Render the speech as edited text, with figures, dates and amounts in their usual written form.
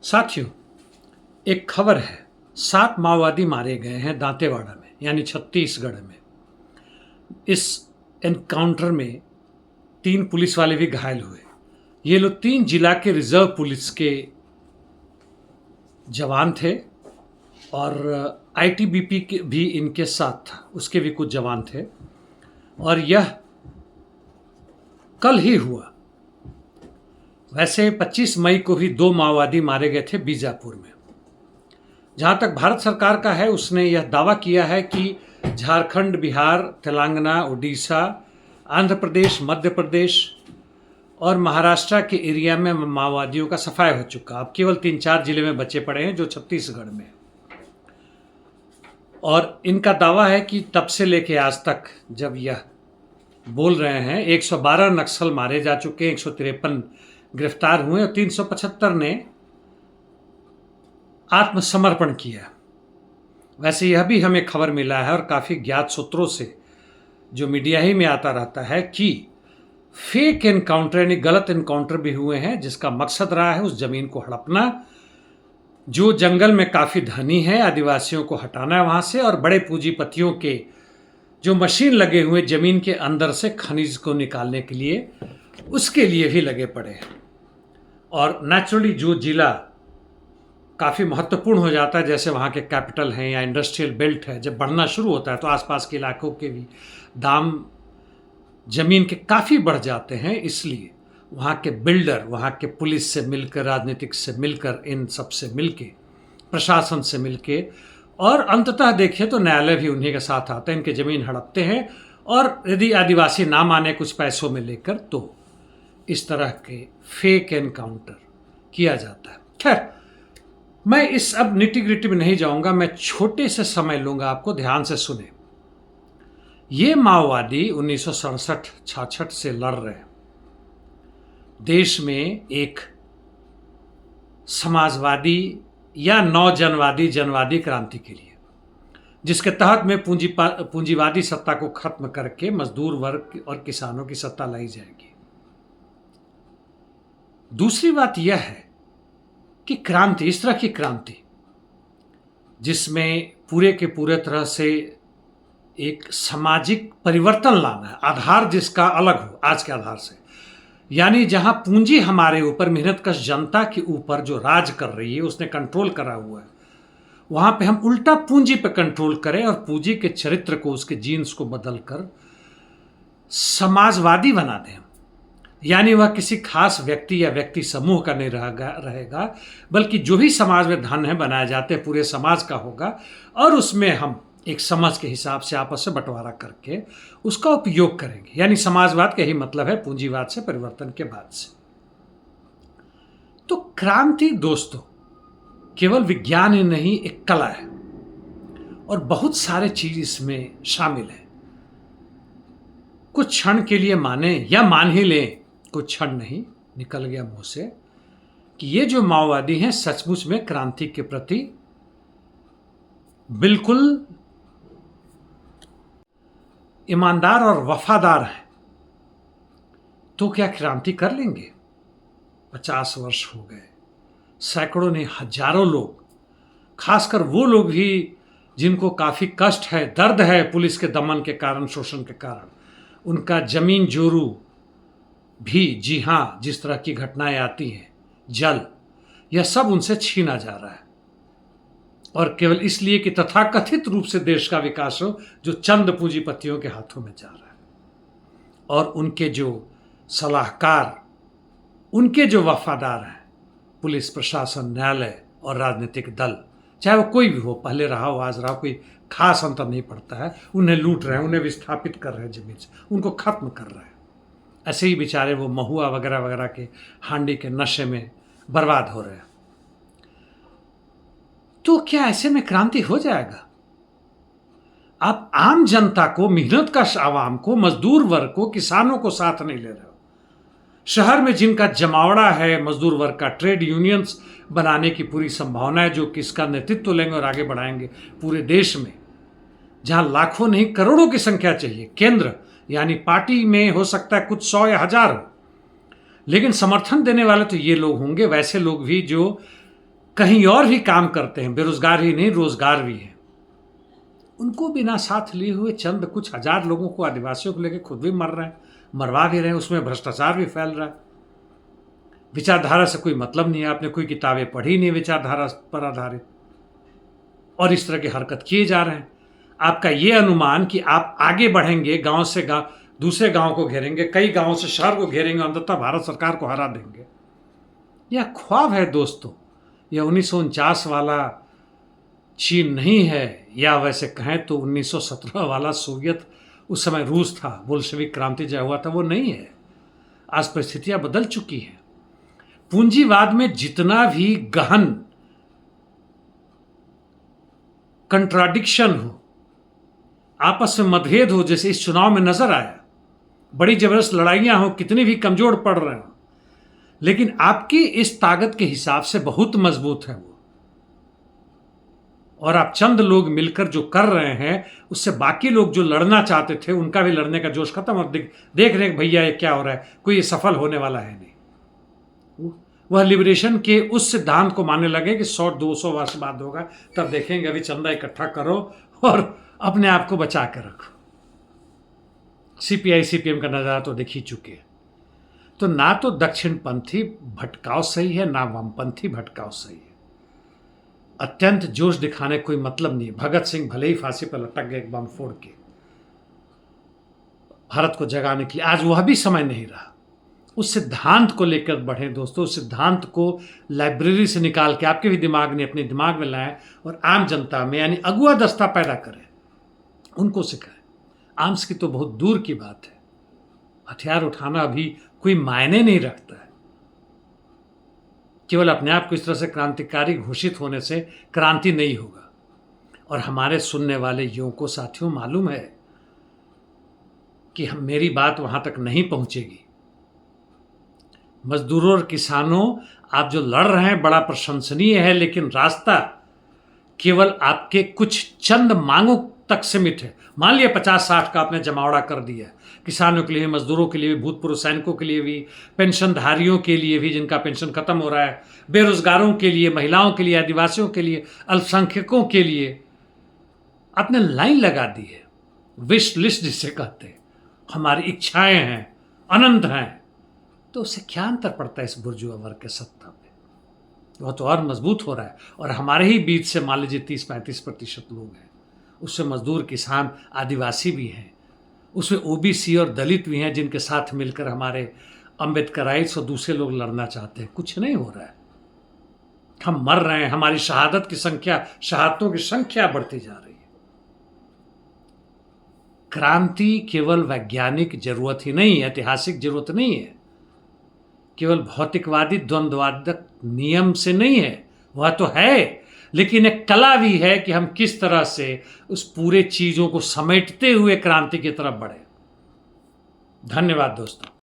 साथियों, एक खबर है। 7 माओवादी मारे गए हैं दांतेवाड़ा में, यानी छत्तीसगढ़ में। इस एनकाउंटर में 3 पुलिस वाले भी घायल हुए। ये लोग 3 जिला के रिजर्व पुलिस के जवान थे और आईटीबीपी के भी इनके साथ था, उसके भी कुछ जवान थे। और यह कल ही हुआ। वैसे 25 मई को भी 2 माओवादी मारे गए थे बीजापुर में। जहाँ तक भारत सरकार का है, उसने यह दावा किया है कि झारखंड, बिहार, तेलंगाना, उड़ीसा, आंध्र प्रदेश, मध्य प्रदेश और महाराष्ट्र के एरिया में माओवादियों का सफाया हो चुका। अब केवल 3-4 जिले में बचे पड़े हैं, जो छत्तीसगढ़ में। और इनका दावा है कि तब से लेके आज तक जब यह बोल रहे हैं, 112 नक्सल मारे जा चुके हैं, 153 गिरफ्तार हुए और 375 ने आत्मसमर्पण किया। वैसे यह भी हमें खबर मिला है और काफ़ी ज्ञात सूत्रों से, जो मीडिया ही में आता रहता है, कि फेक एनकाउंटर यानी गलत एनकाउंटर भी हुए हैं, जिसका मकसद रहा है उस जमीन को हड़पना, जो जंगल में काफ़ी धनी है, आदिवासियों को हटाना है वहाँ से, और बड़े पूंजीपतियों के जो मशीन लगे हुए जमीन के अंदर से खनिज को निकालने के लिए, उसके लिए भी लगे पड़े हैं। और नेचुरली जो जिला काफ़ी महत्वपूर्ण हो जाता है, जैसे वहाँ के कैपिटल हैं या इंडस्ट्रियल बेल्ट है, जब बढ़ना शुरू होता है तो आसपास के इलाकों के भी दाम जमीन के काफ़ी बढ़ जाते हैं। इसलिए वहाँ के बिल्डर, वहाँ के पुलिस से मिलकर, राजनीतिक से मिलकर, इन सब से मिलके, प्रशासन से मिलके, और अंततः देखिए तो न्यायालय भी उन्हीं के साथ आता है, इनके ज़मीन हड़पते हैं। और यदि आदिवासी ना माने कुछ पैसों में लेकर, तो इस तरह के फेक एनकाउंटर किया जाता है। खैर, मैं इस अब निटी-ग्रिटी में नहीं जाऊंगा, मैं छोटे से समय लूंगा, आपको ध्यान से सुने। ये माओवादी 1967-66 से लड़ रहे हैं। देश में एक समाजवादी या जनवादी क्रांति के लिए, जिसके तहत में पूंजीवादी सत्ता को खत्म करके मजदूर वर्ग और किसानों की सत्ता लाई जाएगी। दूसरी बात यह है कि क्रांति, इस तरह की क्रांति जिसमें पूरे के पूरे तरह से एक सामाजिक परिवर्तन लाना है, आधार जिसका अलग हो आज के आधार से, यानी जहां पूंजी हमारे ऊपर, मेहनतकश जनता के ऊपर जो राज कर रही है, उसने कंट्रोल करा हुआ है, वहां पे हम उल्टा पूंजी पे कंट्रोल करें और पूंजी के चरित्र को, उसके जीन्स को बदलकर समाजवादी बना दें। यानी वह किसी खास व्यक्ति या व्यक्ति समूह का नहीं रहेगा, बल्कि जो भी समाज में धन है बनाए जाते हैं पूरे समाज का होगा, और उसमें हम एक समझ के हिसाब से आपस से बंटवारा करके उसका उपयोग करेंगे। यानी समाजवाद का ही मतलब है पूंजीवाद से, परिवर्तन के बाद से। तो क्रांति दोस्तों केवल विज्ञान ही नहीं, एक कला है, और बहुत सारे चीज इसमें शामिल है। कुछ क्षण के लिए माने या मान ही लें, कुछ क्षण नहीं, निकल गया मुंह से, कि ये जो माओवादी हैं सचमुच में क्रांति के प्रति बिल्कुल ईमानदार और वफादार हैं, तो क्या क्रांति कर लेंगे? 50 वर्ष हो गए, सैकड़ों ने, हजारों लोग, खासकर वो लोग भी जिनको काफी कष्ट है, दर्द है पुलिस के दमन के कारण, शोषण के कारण, उनका जमीन जोरू भी, जी हाँ, जिस तरह की घटनाएं आती हैं, जल, यह सब उनसे छीना जा रहा है। और केवल इसलिए कि तथाकथित रूप से देश का विकास हो, जो चंद पूंजीपतियों के हाथों में जा रहा है। और उनके जो सलाहकार, उनके जो वफादार हैं, पुलिस, प्रशासन, न्यायालय और राजनीतिक दल, चाहे वो कोई भी हो, पहले रहा हो, आज रहा हो, कोई खास अंतर नहीं पड़ता है, उन्हें लूट रहे हैं, उन्हें विस्थापित कर रहे हैं जमीन से, उनको खत्म कर रहे हैं। ऐसे ही बेचारे वो महुआ वगैरह वगैरह के हांडी के नशे में बर्बाद हो रहे हैं। तो क्या ऐसे में क्रांति हो जाएगा? आप आम जनता को, मेहनतकश आवाम को, मजदूर वर्ग को, किसानों को साथ नहीं ले रहे हो। शहर में जिनका जमावड़ा है मजदूर वर्ग का, ट्रेड यूनियंस बनाने की पूरी संभावना है, जो किसका नेतृत्व लेंगे और आगे बढ़ाएंगे पूरे देश में, जहां लाखों नहीं करोड़ों की संख्या चाहिए। केंद्र यानी पार्टी में हो सकता है कुछ 100 या 1000 हो, लेकिन समर्थन देने वाले तो ये लोग होंगे, वैसे लोग भी जो कहीं और भी काम करते हैं, बेरोजगार ही नहीं रोजगार भी है, उनको बिना साथ लिए हुए चंद कुछ हजार लोगों को, आदिवासियों को लेकर खुद भी मर रहे हैं, मरवा भी रहे हैं, उसमें भ्रष्टाचार भी फैल रहा है। विचारधारा से कोई मतलब नहीं है, आपने कोई किताबें पढ़ी नहीं विचारधारा पर आधारित, और इस तरह की हरकत किए जा रहे हैं। आपका ये अनुमान कि आप आगे बढ़ेंगे, गांव से गांव दूसरे गांव को घेरेंगे, कई गांवों से शहर को घेरेंगे, अंततः भारत सरकार को हरा देंगे, यह ख्वाब है दोस्तों। यह 1949 वाला चीन नहीं है, या वैसे कहें तो 1917 वाला सोवियत, उस समय रूस था, बोल्शेविक क्रांति जो हुआ था वो नहीं है। आज परिस्थितियां बदल चुकी हैं। पूंजीवाद में जितना भी गहन कंट्राडिक्शन हो, आपस में मतभेद हो, जैसे इस चुनाव में नजर आया, बड़ी जबरदस्त लड़ाइयां हो, कितनी भी कमजोर पड़ रहे हो, लेकिन आपकी इस ताकत के हिसाब से बहुत मजबूत है वो, और आप चंद लोग मिलकर जो कर रहे हैं उससे बाकी लोग जो लड़ना चाहते थे उनका भी लड़ने का जोश खत्म, और देख रहे हैं भैया ये क्या हो रहा है, कोई ये सफल होने वाला है नहीं। वह लिबरेशन के उस सिद्धांत को मानने लगे कि 100-200 वर्ष बाद होगा, तब देखेंगे, अभी चंदा इकट्ठा करो और अपने आप को बचा कर रखो। सीपीआई सीपीएम का नज़ारा तो देख ही चुके हैं। तो ना तो दक्षिणपंथी भटकाव सही है, ना वामपंथी भटकाव सही है। अत्यंत जोश दिखाने कोई मतलब नहीं है। भगत सिंह भले ही फांसी पर लटक गए एक बम फोड़ के भारत को जगाने के लिए, आज वह भी समय नहीं रहा। उस सिद्धांत को लेकर बढ़े दोस्तों, उस सिद्धांत को लाइब्रेरी से निकाल के आपके भी दिमाग में, अपने दिमाग में लाएं और आम जनता में, यानी अगुआ दस्ता पैदा करें, उनको सिखाएं। आर्म्स की तो बहुत दूर की बात है, हथियार उठाना अभी कोई मायने नहीं रखता है। केवल अपने आप को इस तरह से क्रांतिकारी घोषित होने से क्रांति नहीं होगा। और हमारे सुनने वाले युवकों साथियों मालूम है कि मेरी बात वहां तक नहीं पहुंचेगी। मजदूरों और किसानों, आप जो लड़ रहे हैं बड़ा प्रशंसनीय है, लेकिन रास्ता केवल आपके कुछ चंद मांगों तक सीमित है। मान लिया 50-60 का आपने जमावड़ा कर दिया, किसानों के लिए, मजदूरों के लिए भी, भूतपूर्व सैनिकों के लिए भी, पेंशनधारियों के लिए भी जिनका पेंशन खत्म हो रहा है, बेरोजगारों के लिए, महिलाओं के लिए, आदिवासियों के लिए, अल्पसंख्यकों के लिए आपने लाइन लगा दी है। विश लिस्ट जिसे कहते हैं, हमारी इच्छाएं हैं, अनंत हैं, तो उससे क्या अंतर पड़ता है इस बुर्जुआ वर्ग के सत्ता पे? वह तो और मजबूत हो रहा है। और हमारे ही बीच से मान लीजिए 30-35% लोग हैं, उससे मजदूर, किसान, आदिवासी भी हैं, उसमें ओबीसी और दलित भी हैं, जिनके साथ मिलकर हमारे अम्बेडकराइट्स और दूसरे लोग लड़ना चाहते हैं। कुछ नहीं हो रहा है, हम मर रहे हैं, हमारी शहादत की संख्या, शहादतों की संख्या बढ़ती जा रही है। क्रांति केवल वैज्ञानिक जरूरत ही नहीं है, ऐतिहासिक जरूरत नहीं है, केवल भौतिकवादी द्वंद्वात्मक नियम से नहीं है, वह तो है, लेकिन एक कला भी है कि हम किस तरह से उस पूरे चीजों को समेटते हुए क्रांति की तरफ बढ़े। धन्यवाद दोस्तों।